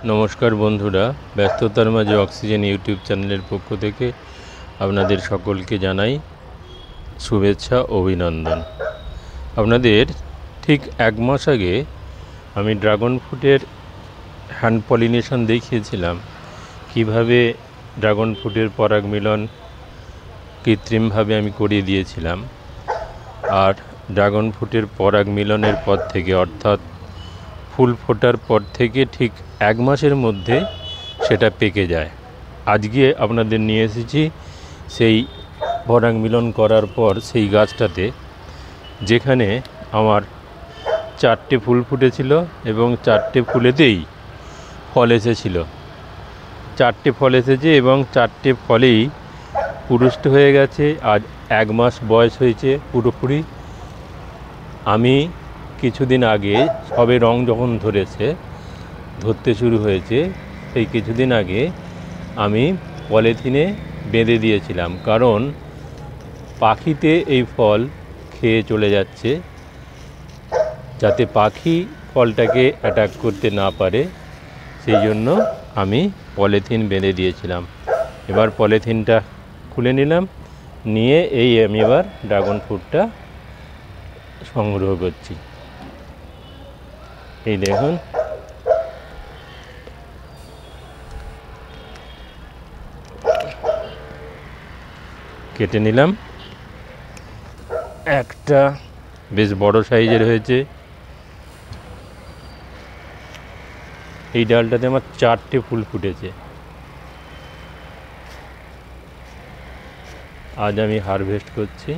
নমস্কার বন্ধুরা, ব্যস্ততার মাঝে অক্সিজেন ইউটিউব চ্যানেলের পক্ষ থেকে আপনাদের সকলকে জানাই শুভেচ্ছা অভিনন্দন। আপনাদের ঠিক এক মাস আগে আমি ড্রাগন ফ্রুটের হ্যান্ড পলিনেশন দেখিয়েছিলাম, কিভাবে ড্রাগন ফ্রুটের পরাগ মিলন কৃত্রিমভাবে আমি করিয়ে দিয়েছিলাম। আর ড্রাগন ফ্রুটের পরাগ মিলনের পর থেকে, অর্থাৎ ফুল ফোটার পর থেকে ঠিক এক মাসের মধ্যে সেটা পেকে যায়। আজকে আপনাদের নিয়ে এসেছি সেই পরাগ মিলন করার পর সেই গাছটাতে, যেখানে আমার 4টে ফুল ফুটেছিল এবং 4টে ফুলেতেই ফল এসেছিল। 4টে ফল এসেছে এবং 4টে ফলেই পুরুষ্ট হয়ে গেছে। আজ এক মাস বয়স হয়েছে পুরোপুরি। আমি কিছুদিন আগে সবে রং যখন ধরতে শুরু হয়েছে, সেই কিছুদিন আগে আমি পলিথিনে বেঁধে দিয়েছিলাম, কারণ পাখিতে এই ফল খেয়ে চলে যাচ্ছে। যাতে পাখি ফলটাকে অ্যাটাক করতে না পারে, সেই জন্য আমি পলিথিন বেঁধে দিয়েছিলাম। এবার পলিথিনটা খুলে নিলাম, নিয়ে আমি এবার ড্রাগন ফ্রুটটা সংগ্রহ করছি। এই দেখুন, কেটে নিলাম। একটা বেশ বড় সাইজের হয়েছে। এই ডালটাতে আমার 4টে ফুল ফুটেছে। আজ আমি হারভেস্ট করছি।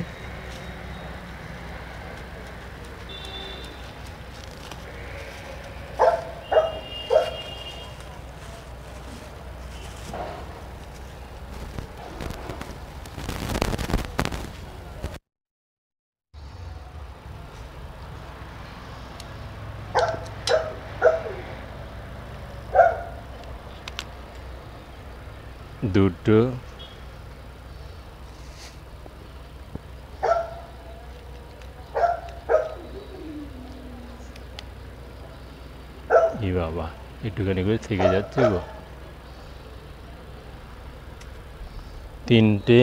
দুটো, ই বাবা, একটুখানি করে থেকে যাচ্ছে গো। 3টে,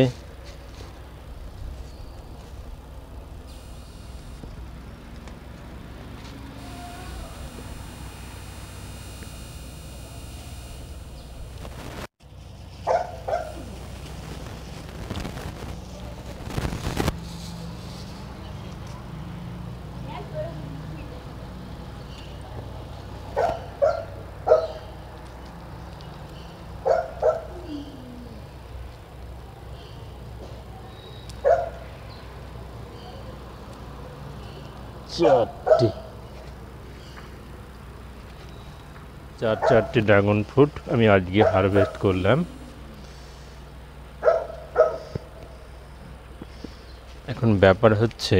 চারটে ড্রাগন ফ্রুট আমি আজকে হারভেস্ট করলাম। এখন ব্যাপার হচ্ছে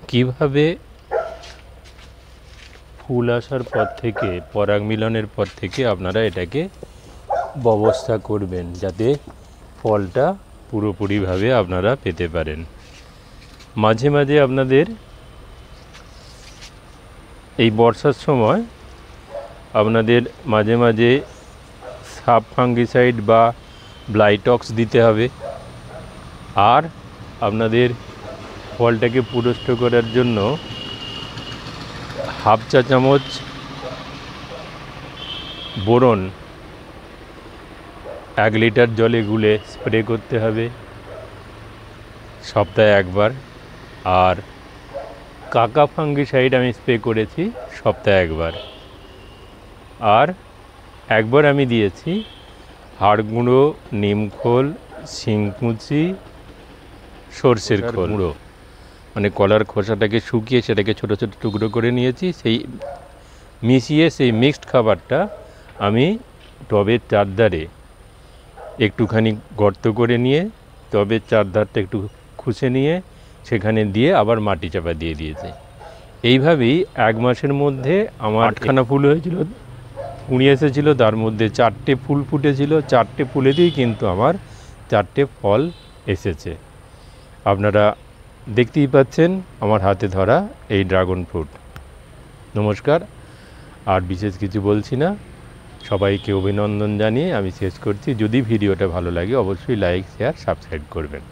কিভাবে ফুল আসার পর থেকে, পরাগ মিলনের পর থেকে আপনারা এটাকে ব্যবস্থা করবেন, যাতে ফলটা পুরোপুরিভাবে আপনারা পেতে পারেন। মাঝে মাঝে আপনাদের এই বর্ষার সময় আপনাদের মাঝে মাঝে সাব ফাঙ্গিসাইড বা ব্লাইটক্স দিতে হবে। আর আপনাদের ফলটাকে পুরুষ্ট করার জন্য হাফ চা চামচ বোরন 1 লিটার জলে গুলে স্প্রে করতে হবে সপ্তাহে একবার। আর কাকা ফাঙ্গিসাইড আমি স্প্রে করেছি সপ্তাহে একবার। আর একবার আমি দিয়েছি হাড় গুঁড়ো, নিমখোল, শিংকুচি, সর্ষের গুঁড়ো, মানে কলার খোসাটাকে শুকিয়ে সেটাকে ছোটো ছোটো টুকরো করে নিয়েছি। সেই মিশিয়ে সেই মিক্সড খাবারটা আমি টবের চারধারে একটুখানি গর্ত করে নিয়ে, টবের চারধারটা একটু খুঁচে নিয়ে সেখানে দিয়ে আবার মাটি চাপা দিয়ে দিয়েছে। এইভাবেই এক মাসের মধ্যে আমার 8খানা ফুল হয়েছিল, কুঁড়ি এসেছিলো, তার মধ্যে 4টে ফুল ফুটেছিল। 4টে ফুলেতেই কিন্তু আমার 4টে ফল এসেছে। আপনারা দেখতেই পাচ্ছেন আমার হাতে ধরা এই ড্রাগন ফ্রুট। নমস্কার, আর বিশেষ কিছু বলছি না। সবাইকে অভিনন্দন জানিয়ে আমি শেষ করছি। যদি ভিডিওটা ভালো লাগে অবশ্যই লাইক, শেয়ার, সাবস্ক্রাইব করবেন।